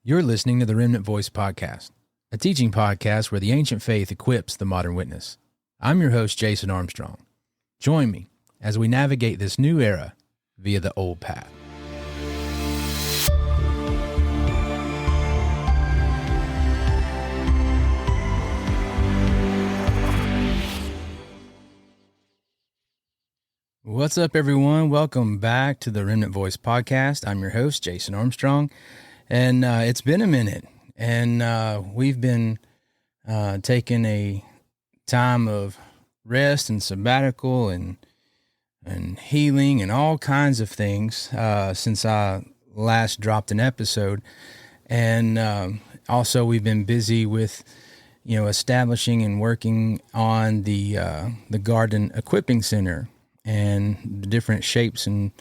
You're listening to the Remnant Voice Podcast, a teaching podcast where the ancient faith equips the modern witness. I'm your host, Jason Armstrong. Join me as we navigate this new era via the old path. What's up, everyone? Welcome back to the Remnant Voice Podcast. I'm your host, Jason Armstrong, and it's been a minute, and we've been taking a time of rest and sabbatical and healing and all kinds of things since I last dropped an episode, and also we've been busy with establishing and working on the Garden Equipping Center and the different shapes and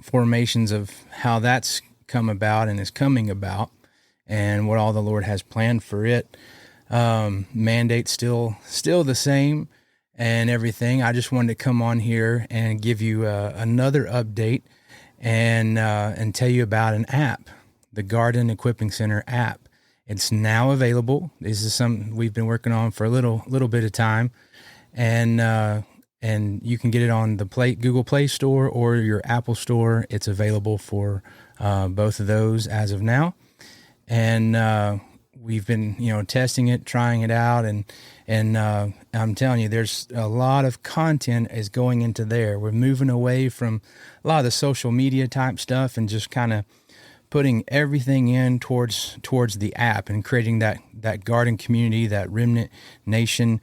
formations of how that's come about and is coming about, and what all the Lord has planned for it. Mandate's still the same and everything. I just wanted to come on here and give you another update and tell you about an app, the Garden Equipping Center app. It's now available. This is something we've been working on for a little bit of time, and you can get it on the Google Play Store or your Apple Store. It's available for both of those as of now. And we've been, testing it, trying it out. And I'm telling you, there's a lot of content is going into there. We're moving away from a lot of the social media type stuff and just kind of putting everything in towards the app and creating that garden community, that Remnant Nation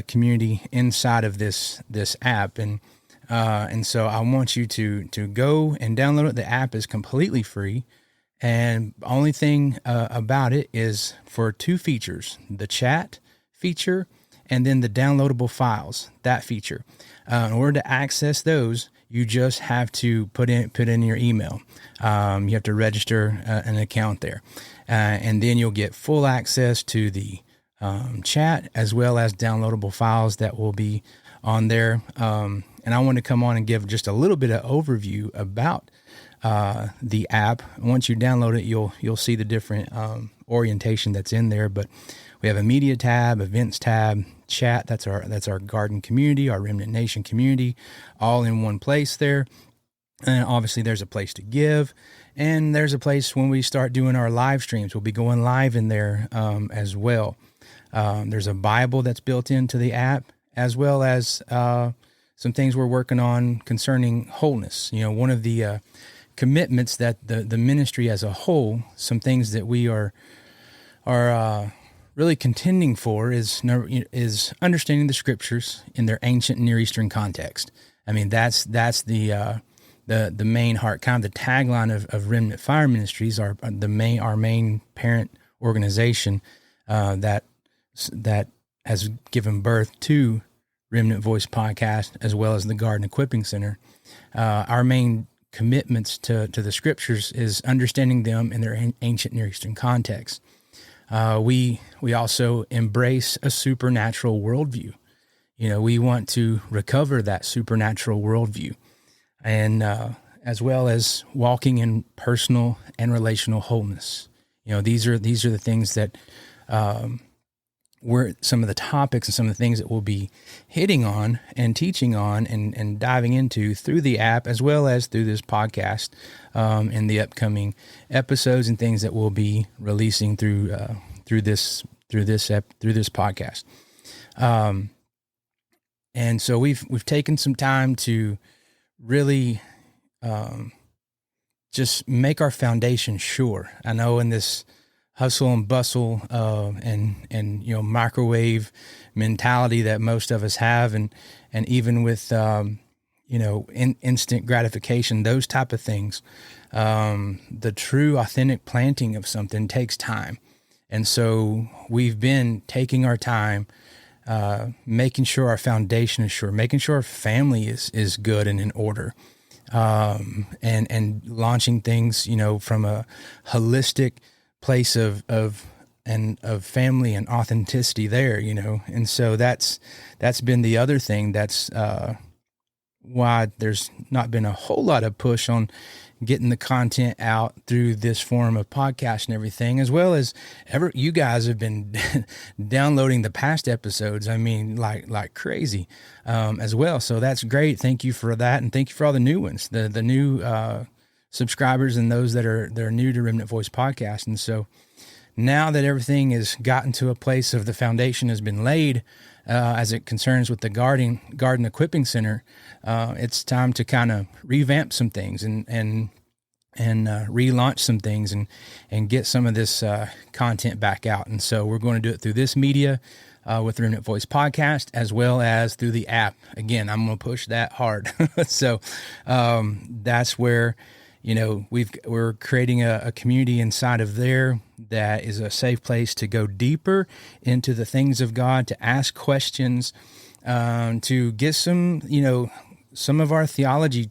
community inside of this app. And so I want you to go and download it. The app is completely free. And the only thing about it is for two features, the chat feature and then the downloadable files, that feature. In order to access those, you just have to put in your email. You have to register an account there. And then you'll get full access to the chat as well as downloadable files that will be on there. And I want to come on and give just a little bit of overview about the app. Once you download it, you'll see the different orientation that's in there. But we have a media tab, events tab, chat. That's our garden community, our Remnant Nation community, all in one place there. And obviously there's a place to give, and there's a place when we start doing our live streams. We'll be going live in there as well. There's a Bible that's built into the app, as well as some things we're working on concerning wholeness. One of the commitments that the ministry as a whole, some things that we are really contending for is understanding the scriptures in their ancient Near Eastern context. I mean, that's the main heart, kind of the tagline of Remnant Fire Ministries, our main parent organization that has given birth to Remnant Voice Podcast, as well as the Garden Equipping Center. Our main commitments to the scriptures is understanding them in their ancient Near Eastern context. We also embrace a supernatural worldview. We want to recover that supernatural worldview, and as well as walking in personal and relational wholeness. These are the things that we're some of the topics and some of the things that we'll be hitting on and teaching on and diving into through the app, as well as through this podcast in the upcoming episodes and things that we'll be releasing through this podcast. And so we've taken some time to really just make our foundation sure. I know in this hustle and bustle and microwave mentality that most of us have, and even with instant gratification, those type of things, the true authentic planting of something takes time. And so we've been taking our time, making sure our foundation is sure, making sure our family is good and in order, and launching things from a holistic place of family and authenticity there, and so that's been the other thing that's why there's not been a whole lot of push on getting the content out through this form of podcast and everything, as well as you guys have been downloading the past episodes. I mean, like crazy, as well. So that's great. Thank you for that. And thank you for all the new ones, the new, subscribers and those that are new to Remnant Voice podcast. And so now that everything has gotten to a place of the foundation has been laid, as it concerns with the garden equipping center, it's time to kind of revamp some things and relaunch some things and get some of this content back out. And so we're going to do it through this media, with the Remnant Voice podcast, as well as through the app. Again, I'm going to push that hard. So that's where, we're creating a community inside of there that is a safe place to go deeper into the things of God, to ask questions, to get some of our theology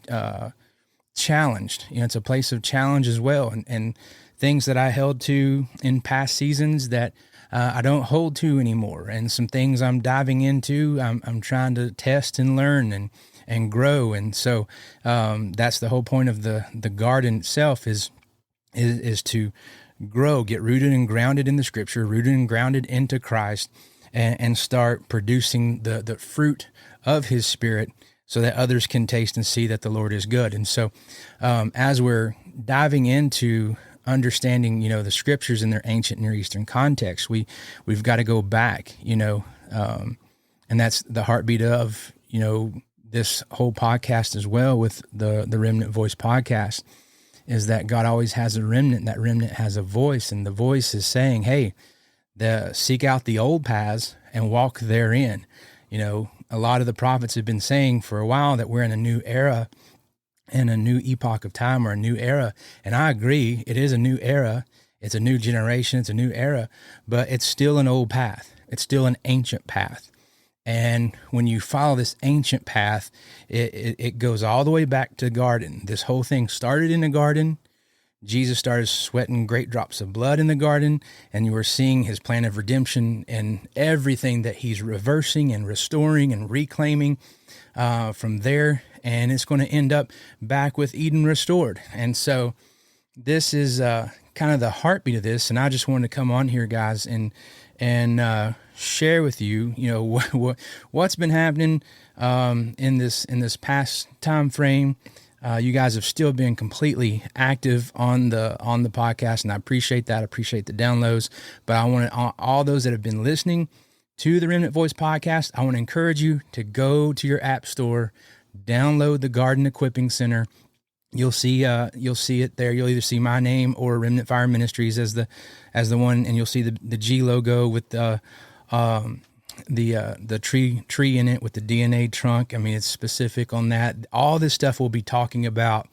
challenged. It's a place of challenge as well, and things that I held to in past seasons that I don't hold to anymore, and some things I'm diving into. I'm trying to test and learn and grow, and so that's the whole point of the garden itself is to grow, get rooted and grounded in the Scripture, rooted and grounded into Christ, and start producing the fruit of His Spirit, so that others can taste and see that the Lord is good. And so, as we're diving into understanding, the Scriptures in their ancient Near Eastern context, we've got to go back, and that's the heartbeat of, this whole podcast as well with the Remnant Voice podcast, is that God always has a remnant. That remnant has a voice, and the voice is saying, hey, seek out the old paths and walk therein. A lot of the prophets have been saying for a while that we're in a new era and a new epoch of time, or a new era. And I agree, it is a new era. It's a new generation. It's a new era, but it's still an old path. It's still an ancient path. And when you follow this ancient path, it goes all the way back to the garden. This whole thing started in the garden. Jesus started sweating great drops of blood in the garden, and you were seeing His plan of redemption and everything that He's reversing and restoring and reclaiming from there. And it's going to end up back with Eden restored. And so this is kind of the heartbeat of this. And I just wanted to come on here, guys, and share with you, what's been happening in this past time frame. You guys have still been completely active on the podcast, and I appreciate that. I appreciate the downloads. But I want all those that have been listening to the Remnant Voice podcast, I want to encourage you to go to your app store, download the Garden Equipping Center. You'll see it there. You'll either see my name or Remnant Fire Ministries as the one, and you'll see the G logo with the tree in it with the DNA trunk. I mean, it's specific on that. All this stuff we'll be talking about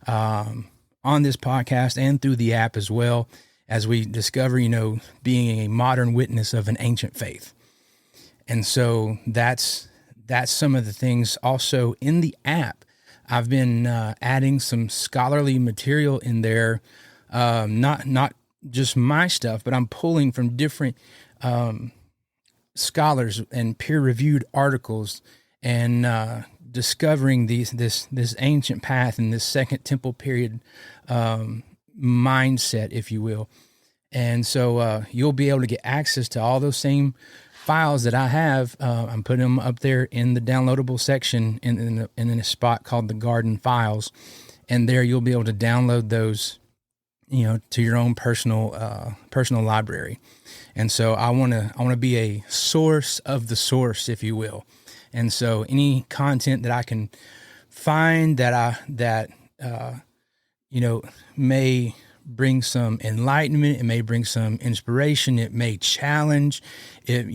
on this podcast and through the app, as well as we discover, being a modern witness of an ancient faith. And so that's some of the things also in the app. I've been adding some scholarly material in there, not just my stuff, but I'm pulling from different scholars and peer-reviewed articles, and discovering this ancient path and this Second Temple period mindset, if you will. And so you'll be able to get access to all those same files that I have. I'm putting them up there in the downloadable section in a spot called the Garden Files, and there you'll be able to download those, to your own personal library. And so I want to be a source of the source, if you will. And so any content that I can find that may bring some enlightenment, it may bring some inspiration, it may challenge it,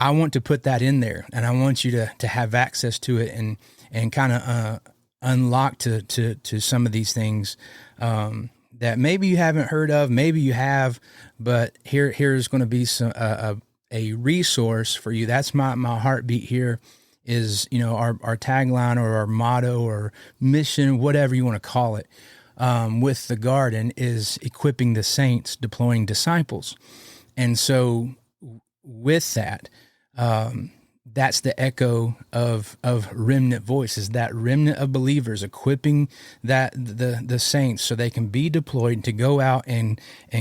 I want to put that in there, and I want you to have access to it and kind of unlock to some of these things that maybe you haven't heard of, maybe you have, but here's going to be some a resource for you. That's my heartbeat here is, our tagline or our motto or mission, whatever you want to call it, with the garden is equipping the saints, deploying disciples. And so with that, that's the echo of remnant voice, is that remnant of believers equipping the saints so they can be deployed to go out and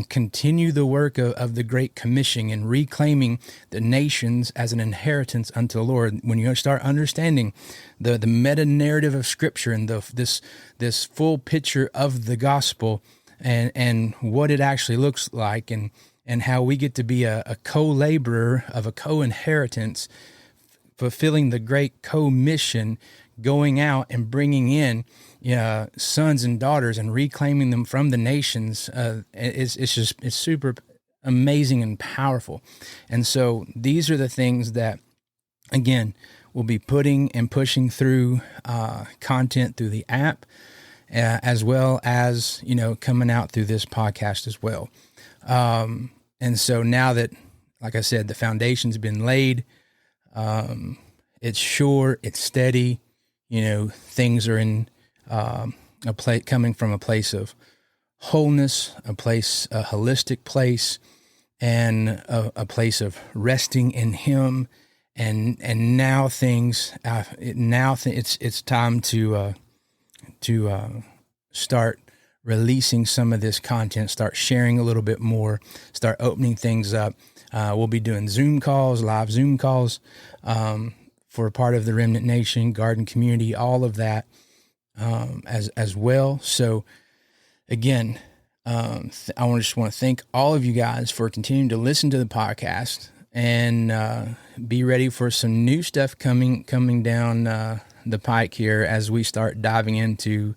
continue the work of the Great Commission and reclaiming the nations as an inheritance unto the Lord. When you start understanding the meta narrative of Scripture and this full picture of the gospel and what it actually looks like, and how we get to be a co-laborer of a co-inheritance, fulfilling the great co-mission, going out and bringing in sons and daughters and reclaiming them from the nations. It's super amazing and powerful. And so these are the things that, again, we'll be putting and pushing through content through the app, as well as, coming out through this podcast as well. And so now that, like I said, the foundation's been laid, it's sure, it's steady, things are in coming from a place of wholeness, a holistic place, and a place of resting in Him. And now it's time to start releasing some of this content, start sharing a little bit more, start opening things up. We'll be doing live Zoom calls, for a part of the Remnant Nation, Garden Community, all of that, as well. So again, I just want to thank all of you guys for continuing to listen to the podcast, and be ready for some new stuff coming down the pike here as we start diving into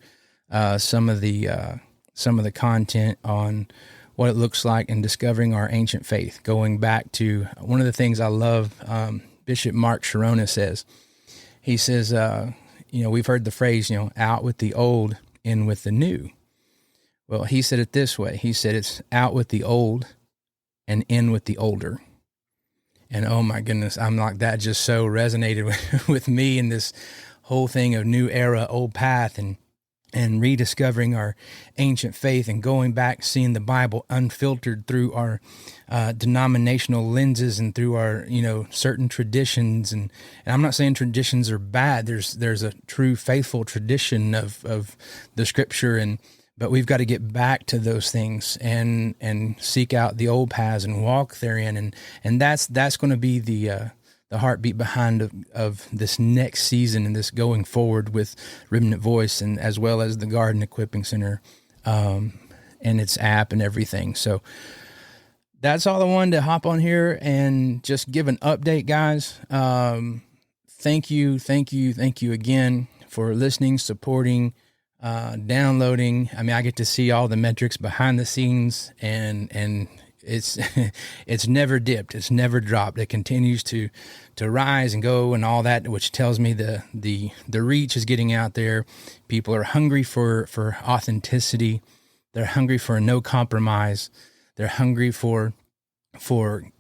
some of the content on what it looks like in discovering our ancient faith. Going back to one of the things I love, Bishop Mark Sharona says. He says, we've heard the phrase, out with the old, in with the new. Well, he said it this way. He said it's out with the old and in with the older. And oh my goodness, I'm like, that just so resonated with me in this whole thing of new era, old path, and rediscovering our ancient faith and going back, seeing the Bible unfiltered through our denominational lenses and through our, certain traditions. And I'm not saying traditions are bad. There's a true faithful tradition of the Scripture, but we've got to get back to those things and seek out the old paths and walk therein. And that's going to be the heartbeat behind of this next season and this going forward with Remnant Voice, and as well as the Garden Equipping Center, and its app and everything. So that's all I wanted to hop on here and just give an update, guys. Thank you again for listening, supporting, downloading. I mean, I get to see all the metrics behind the scenes, and it's it's never dipped, it's never dropped. It continues to rise and go and all that, which tells me the reach is getting out there. People are hungry for authenticity. They're hungry for no compromise. They're hungry for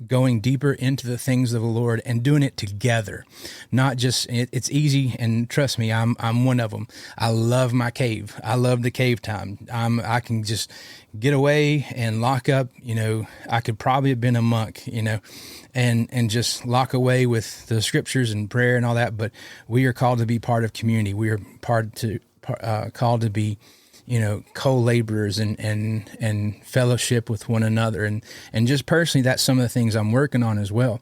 going deeper into the things of the Lord and doing it together. Not just, it's easy, and trust me, I'm one of them. I love my cave. I love the cave time. I can just get away and lock up. I could probably have been a monk, and just lock away with the Scriptures and prayer and all that. But we are called to be part of community. We are called to be, co-laborers and fellowship with one another. And just personally, that's some of the things I'm working on as well.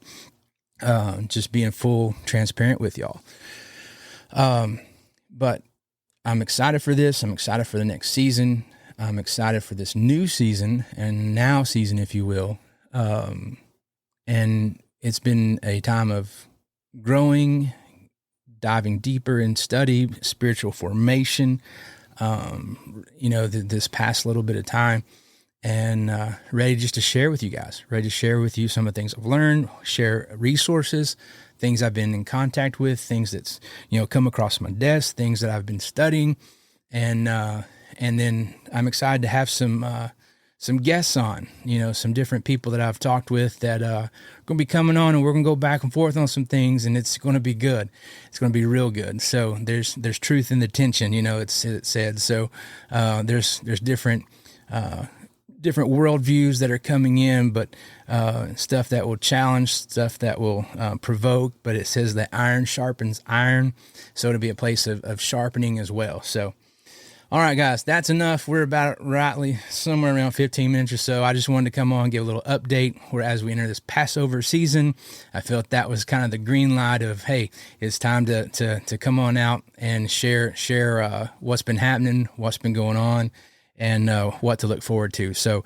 Just being full transparent with y'all. But I'm excited for this. I'm excited for the next season. I'm excited for this new season and now season, if you will. And it's been a time of growing, diving deeper in study, spiritual formation, this past little bit of time, and ready just to share with you guys, ready to share with you some of the things I've learned, share resources, things I've been in contact with, things that's, come across my desk, things that I've been studying. And then I'm excited to have some guests on, some different people that I've talked with that are going to be coming on, and we're going to go back and forth on some things, and it's going to be good. It's going to be real good. So there's truth in the tension, it said. So there's different different worldviews that are coming in, but stuff that will challenge, stuff that will provoke. But it says that iron sharpens iron, so it'll be a place of sharpening as well. So, all right, guys, that's enough. We're about rightly somewhere around 15 minutes or so. I just wanted to come on and give a little update where as we enter this Passover season, I felt that was kind of the green light of, hey, it's time to come on out and share what's been happening, what's been going on, and what to look forward to. So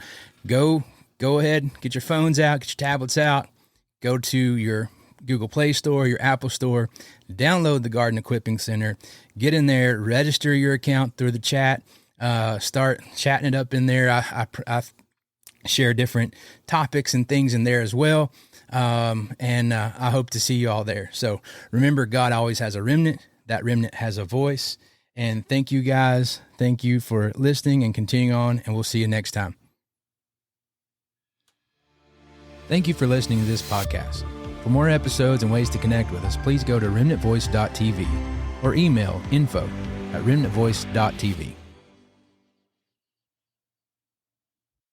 go ahead, get your phones out, get your tablets out, go to your Google Play Store, your Apple Store, download the Garden Equipping Center, get in there, register your account through the chat, start chatting it up in there. I share different topics and things in there as well. And I hope to see you all there. So remember, God always has a remnant. That remnant has a voice. And thank you guys. Thank you for listening and continuing on, and we'll see you next time. Thank you for listening to this podcast. For more episodes and ways to connect with us, please go to remnantvoice.tv or email info@remnantvoice.tv.